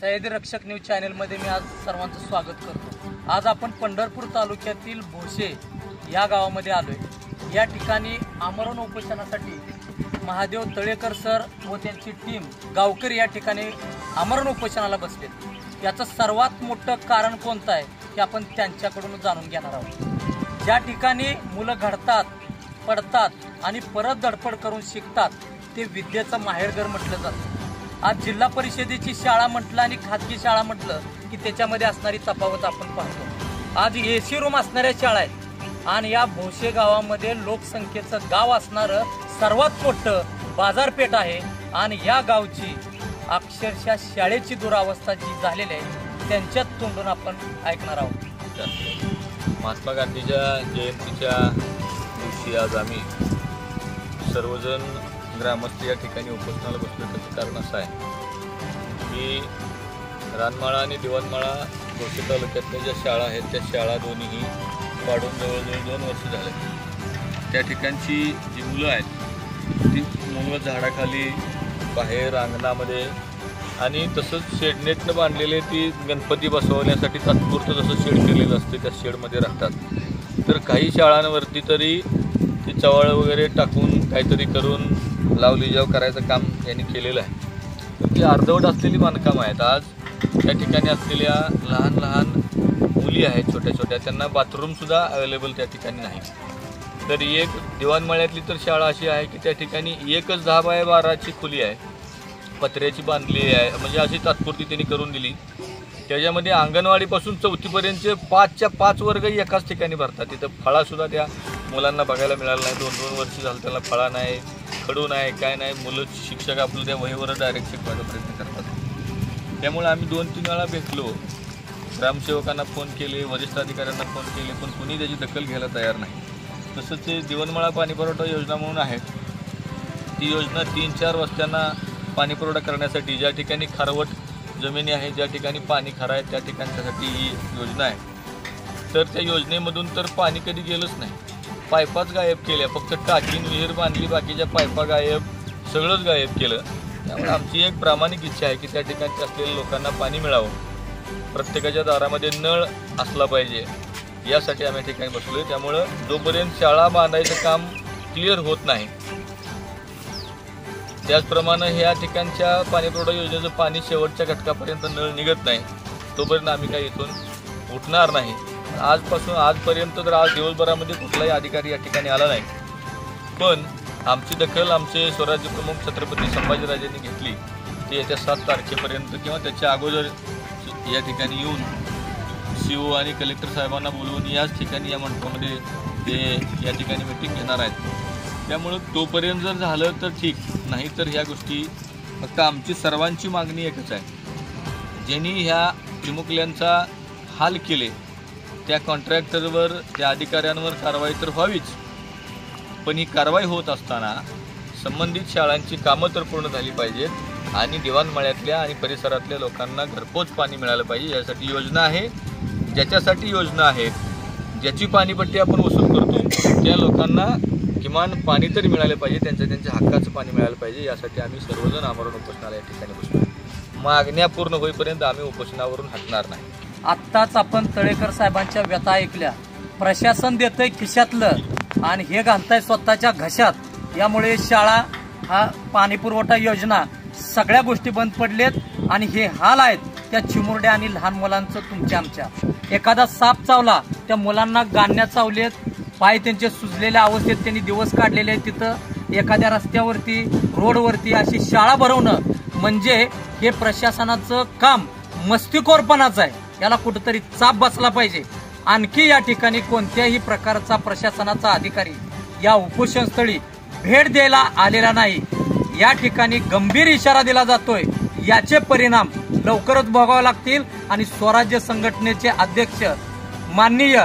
सह्याद्री रक्षक न्यूज चॅनलमध्ये मी आज सर्वांचं स्वागत करतो। आज आपण पंढरपूर तालुक्यातील भोसे या गावामध्ये आलोय। या ठिकाणी आमरण उपोषणासाठी महादेव तळेकर सर व त्यांची टीम गावकरी या ठिकाणी आमरण उपोषणाला बसलेत। याचं सर्वात मोठं कारण कोणतं आहे हे आपण त्यांच्याकडून जाणून घेणार आहोत। ज्या ठिकाणी मुलं घडतात, पडतात आणि परत धडपड करून शिकतात ते विद्येचं माहेरघर म्हटलं जातं। आज जिल्हा परिषदेची शाळा म्हटलं आणि खाजगी शाळा म्हटलं की त्याच्यामध्ये असणारी तफावत आपण पाहतो। आज AC रूम असणाऱ्या शाळा आहेत आणि या भोसे गावामध्ये लोकसंख्येचं गाव असणारं सर्वात मोठं बाजारपेठ आहे आणि या गावची अक्षरशः शाळेची दुरावस्था जी झालेली आहे त्यांच्याच तोंडून आपण ऐकणार आहोत। महात्मा गांधीच्या जयंतीच्या दिवशी आज आम्ही सर्वजण ग्रामस्थ या ठिकाणी उपोषणाला बसलो। त्याचं कारण असं आहे की रानमाळा आणि दिवाणमाळा भोसे तालुक्यातल्या ज्या शाळा आहेत त्या शाळा दोन्हीही पाडून जवळजवळ 2 वर्ष झाले। त्या ठिकाणची जी मुलं आहेत ती मुलं झाडाखाली, बाहेर अंगणामध्ये आणि तसंच शेडनेटनं बांधलेले ती गणपती बसवण्यासाठी तात्पुरतं जसं शेड केलेलं असते त्या शेडमध्ये राहतात। तर काही शाळांवरती तरी ती चवळ वगैरे टाकून काहीतरी करून लावलिजाव करायचं काम यांनी केलेलं आहे। तर ती अर्धवट असलेली बांधकामं आहेत। आज त्या ठिकाणी असलेल्या लहान लहान मुली आहेत छोट्या छोट्या, त्यांना बाथरूमसुद्धा अवेलेबल त्या ठिकाणी नाही। तर एक दिवाणमाळ्यातली तर शाळा अशी आहे की त्या ठिकाणी एकच 10 बाय 12ची खोली आहे, पत्र्याची बांधली आहे, म्हणजे अशी तात्पुरती त्यांनी करून दिली। त्याच्यामध्ये अंगणवाडीपासून 4थीपर्यंतचे 5च्या 5 वर्ग एकाच ठिकाणी भरतात। तिथं फळासुद्धा त्या मुलांना बघायला मिळाला नाही। 2-2 वर्ष झालं त्याला फळा नाही, खडू नाही, काय नाही। मुलं शिक्षक आपलं त्या वहीवर डायरेक्ट शिकवायचा प्रयत्न करतात। त्यामुळे आम्ही 2-3 वेळा भेटलो, ग्रामसेवकांना फोन केले, वरिष्ठ अधिकाऱ्यांना फोन केले, पण कुणी त्याची दखल घ्यायला तयार नाही। तसंच ते दिवाणमाळा पाणीपुरवठा योजना म्हणून आहे, ती योजना 3-4 वस्त्यांना पाणीपुरवठा करण्यासाठी ज्या ठिकाणी खारवट जमिनी आहे, ज्या ठिकाणी पाणी खारं आहे त्या ठिकाणसाठी ही योजना आहे। तर त्या योजनेमधून तर पाणी कधी गेलंच नाही, पाईपाच गायब केल्या, फक्त टाकीन विहीर बांधली, बाकीच्या पाईपा गायब, सगळंच गायब केलं। त्यामुळे आमची एक प्रामाणिक इच्छा आहे की त्या ठिकाणी असलेल्या लोकांना पाणी मिळावं, प्रत्येकाच्या दारामध्ये नळ असला पाहिजे, यासाठी आम्ही ठिकाणी बसलो। त्यामुळं जोपर्यंत शाळा बांधायचं काम क्लिअर होत नाही, त्याचप्रमाणे ह्या ठिकाणच्या पाणीपुरवठा योजनेचं पाणी शेवटच्या घटकापर्यंत नळ निघत नाही, तोपर्यंत आम्ही काही इथून उठणार नाही। आजपर्यंत तर आज दिवसभरामध्ये कुठलाही अधिकारी या ठिकाणी आला नाही, पण आमची दखल आमचे स्वराज्य प्रमुख छत्रपती संभाजीराजांनी घेतली की येत्या 7 तारखेपर्यंत किंवा त्याच्या अगोदर या ठिकाणी येऊन CO आणि कलेक्टर साहेबांना बोलवून याच ठिकाणी या मंडपामध्ये ते या ठिकाणी मीटिंग घेणार आहेत। त्यामुळं तोपर्यंत जर झालं तर ठीक, नाही तर ह्या गोष्टी फक्त आमची सर्वांची मागणी एकच आहे, ज्यांनी ह्या चिमुकल्यांचा हाल केले त्या कॉन्ट्रॅक्टरवर, त्या अधिकाऱ्यांवर कारवाई तर व्हावीच, पण ही कारवाई होत असताना संबंधित शाळांची कामं तर पूर्ण झाली पाहिजेत आणि दिवाणमाळ्यातल्या आणि परिसरातल्या लोकांना घरपोच पाणी मिळालं पाहिजे। यासाठी योजना आहे, ज्याच्यासाठी योजना आहे, ज्याची पाणीपट्टी आपण वसूल करतो त्या लोकांना किमान पाणी तरी मिळाले पाहिजे, त्यांच्या हक्काचं पाणी मिळालं पाहिजे। यासाठी आम्ही सर्वजण आमरण उपोषणाला या ठिकाणी बसलो। मागण्या पूर्ण होईपर्यंत आम्ही उपोषणावरून हटणार नाही। आत्ताच आपण तळेकर साहेबांच्या व्यथा ऐकल्या। प्रशासन देतंय खिशातलं आणि हे घालताय स्वतःच्या घशात। यामुळे शाळा, हा पाणीपुरवठा योजना, सगळ्या गोष्टी बंद पडलेत आणि हे हाल आहेत त्या चिमुरड्या आणि लहान मुलांचं तुमच्या आमच्या। एखादा साप चावला त्या मुलांना गाण्या चावलेत, पाय त्यांचे सुजलेल्या अवस्थेत त्यांनी दिवस काढलेले आहेत। तिथं एखाद्या रस्त्यावरती, रोडवरती अशी शाळा भरवणं म्हणजे हे प्रशासनाचं काम मस्तीखोरपणाचं आहे। याला कुठेतरी चाप बसला पाहिजे। आणखी या ठिकाणी कोणत्याही प्रकारचा प्रशासनाचा अधिकारी या उपोषणस्थळी भेट द्यायला आलेला नाही। या ठिकाणी गंभीर इशारा दिला जातोय, याचे परिणाम लवकरच भोगावे लागतील आणि स्वराज्य संघटनेचे अध्यक्ष माननीय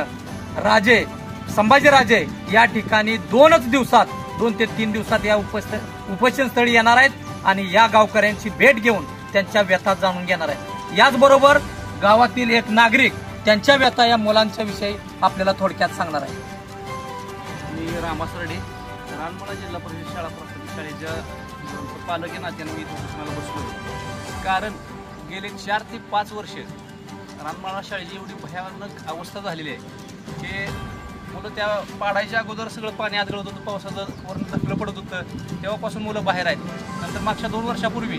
संभाजीराजे या ठिकाणी 2 ते 3 दिवसात या उपोषणस्थळी येणार आहेत आणि या गावकऱ्यांची भेट घेऊन त्यांच्या व्यथा जाणून घेणार आहेत। याचबरोबर गावातील एक नागरिक त्यांच्या व्यथा या मुलांच्या विषयी आपल्याला थोडक्यात सांगणार आहे। मी रामासरडे, रानमाळा जिल्हा परिषद शाळा प्राथमिक शाळेच्या पालक या नात्याने मी उपोषणाला बसलो। कारण गेले 4 ते 5 वर्ष रानमाळा शाळेची एवढी भयानक अवस्था झालेली आहे की मुलं त्या पाडायच्या अगोदर सगळं पाणी आत गळत होतं, पावसाचं वरून धकलं पडत होतं, तेव्हापासून मुलं बाहेर आहेत. नंतर मागच्या 2 वर्षापूर्वी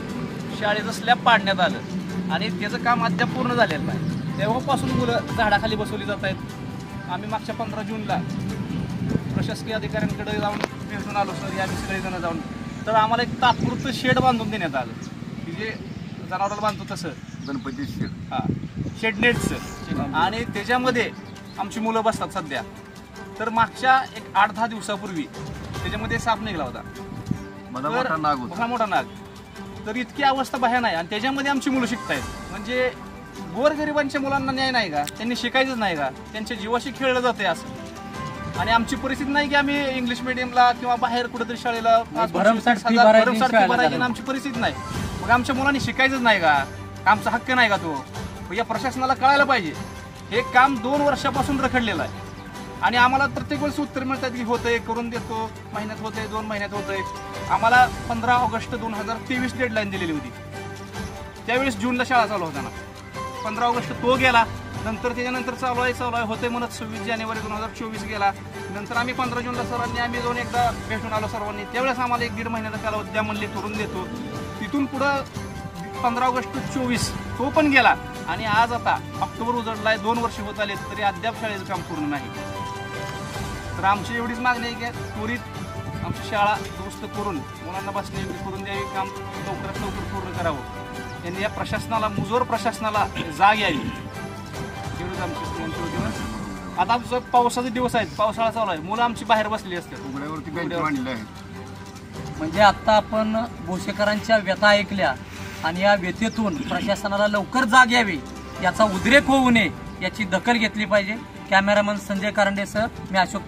शाळेचं स्लॅब पाडण्यात आलं आणि त्याचं काम अद्याप पूर्ण झालेलं नाही. तेव्हापासून मुलं झाडाखाली बसवली जात आहेत. आम्ही मागच्या 15 जूनला प्रशासकीय अधिकाऱ्यांकडे जाऊन भेटून आलो सर, आम्ही सगळेजण जाऊन. तर आम्हाला एक तात्पुरतं शेड बांधून देण्यात आलं की जे जनावराला बांधतो तसं गणपती शेड. हां, शेड नेटचं, आणि त्याच्यामध्ये आमची मुलं बसतात सध्या. तर मागच्या एक 8-10 दिवसापूर्वी त्याच्यामध्ये साप निघाला होता, मला मोठा नाग होता. भला मोठा नाग. तर इतकी अवस्था भयान आहे आणि त्याच्यामध्ये आमची मुलं शिकतायत. म्हणजे गोरगरिबांच्या मुलांना न्याय नाही का? त्यांनी शिकायचंच नाही का? त्यांच्या जीवाशी खेळलं जाते असं. आणि आमची परिस्थिती नाही की आम्ही इंग्लिश मिडियमला किंवा बाहेर कुठेतरी शाळेला भरमसाठ फी भरायची भरायची, आमची परिस्थिती नाही. मग आमच्या मुलांनी शिकायचंच नाही का? आमचा हक्क नाही का तो? या प्रशासनाला कळायला पाहिजे. हे काम 2 वर्षापासून रखडलेलं आहे आणि आम्हाला प्रत्येक वेळेस उत्तर मिळतात की होतंय, करून देतो, महिन्यात होतंय, 2 महिन्यात होतंय. आम्हाला 15 ऑगस्ट 2023 डेडलाईन दिलेली होती. त्यावेळेस जूनला शाळा चालू होताना 15 ऑगस्ट तो गेला. नंतर त्याच्यानंतर चालू आहे होते म्हणत 26 जानेवारी 2024 गेला. नंतर आम्ही 15 जूनला सरांनी आम्ही जाऊन एकदा भेटून आलो सर्वांनी. त्यावेळेस आम्हाला 1-1.5 महिन्याचा कालावधी द्या म्हणले, करून देतो. तिथून पुढं 15 ऑगस्ट 24 तो पण गेला आणि आज आता ऑक्टोबर उजडलाय, 2 वर्ष होत आले तरी अद्याप शाळेचं काम पूर्ण नाही. तर आमची एवढीच मागणी आहे की त्वरित आमची शाळा दुरुस्त करून मुलांना बसण्यायोग्य करून द्यावी, काम लवकरात लवकर पूर्ण करावं. यांनी या प्रशासनाला, मुजोर प्रशासनाला जाग यावी एवढंच आमची विनंती होती. आता आमचं पावसाचे दिवस आहेत, पावसाळा चालू आहे, मुलं आमची बाहेर बसली असतात. उघड्यावरती बेंच मांडले आहेत. म्हणजे आता आपण भोसेकरांच्या व्यथा ऐकल्या आणि या व्यथेतून प्रशासनाला लवकर जाग यावी, याचा उद्रेक होऊ नये याची दखल घेतली पाहिजे. कॅमेरामन संजय कारंडेसह मी अशोक